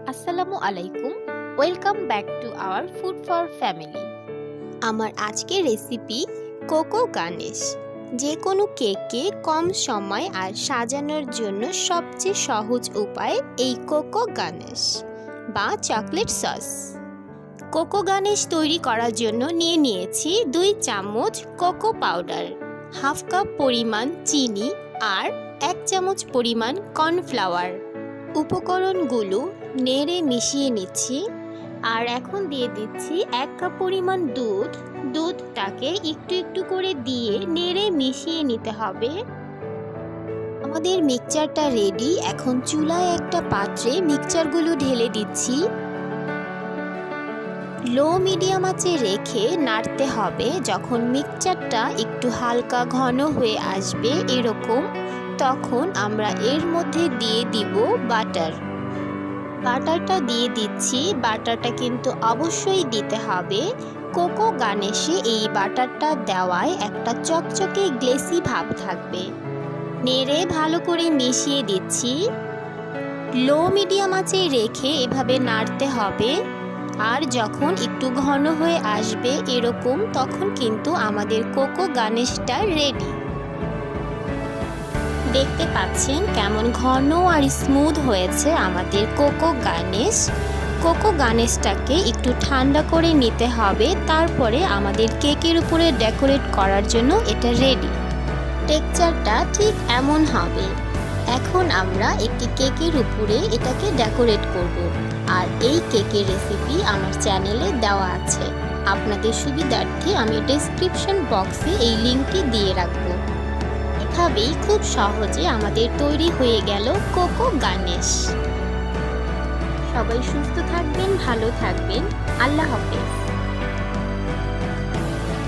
আসসালামু আলাইকুম। Welcome back to our food for family. আমার আজকের রেসিপি কোকো গার্নিশ। যে কোনো কেককে কম সময় আর সাজানোর জন্য সবচেয়ে সহজ উপায় এই কোকো গার্নিশ বা চকলেট সস। কোকো গার্নিশ তৈরি করার জন্য নিয়েছি 2 চামচ কোকো পাউডার, হাফ কাপ পরিমাণ চিনি আর 1 চামচ পরিমাণ কর্নফ্লাওয়ার। উপকরণগুলো নেড়ে মিশিয়ে নিচ্ছি। আর এখন দিয়ে দিচ্ছি 1 কাপ পরিমাণ দুধটাকে একটু একটু করে দিয়ে নেড়ে মিশিয়ে নিতে হবে। আমাদের মিক্সচারটা রেডি। এখন চুলায় একটা পাত্রে মিক্সচারগুলো ঢেলে দিচ্ছি। লো মিডিয়াম আঁচে রেখে নাড়তে হবে। যখন মিক্সচারটা একটু হালকা ঘন হয়ে আসবে এরকম, তখন আমরা এর মধ্যে দিয়ে দিব বাটারটা দিয়ে দিচ্ছি। বাটারটা কিন্তু অবশ্যই দিতে হবে। কোকো গার্নিশে এই বাটারটা দেওয়ায় একটা চকচকে গ্লেসি ভাব থাকবে। নেড়ে ভালো করে মিশিয়ে দিচ্ছি। লো মিডিয়াম আঁচে রেখে এভাবে নাড়তে হবে। আর যখন একটু ঘন হয়ে আসবে এরকম, তখন কিন্তু আমাদের কোকো গার্নিশটা রেডি। দেখতে পাচ্ছেন কেমন ঘন আর স্মুথ হয়েছে আমাদের কোকো গার্নিশ। কোকো গার্নিশটাকে একটু ঠান্ডা করে নিতে হবে, তারপরে আমাদের কেকের উপরে ডেকোরেট করার জন্য এটা রেডি। টেক্সচারটা ঠিক এমন হবে। এখন আমরা একটি কেকের উপরে এটাকে ডেকোরেট করব। আর এই কেকের রেসিপি আমার চ্যানেলে দেওয়া আছে। আপনাদের সুবিধার্থে আমি ডেসক্রিপশন বক্সে এই লিঙ্কটি দিয়ে রাখবো। এভাবেই খুব সহজে আমাদের তৈরি হয়ে গেল কোকো গার্নিশ। সবাই সুস্থ থাকবেন, ভালো থাকবেন। আল্লাহ হাফেজ।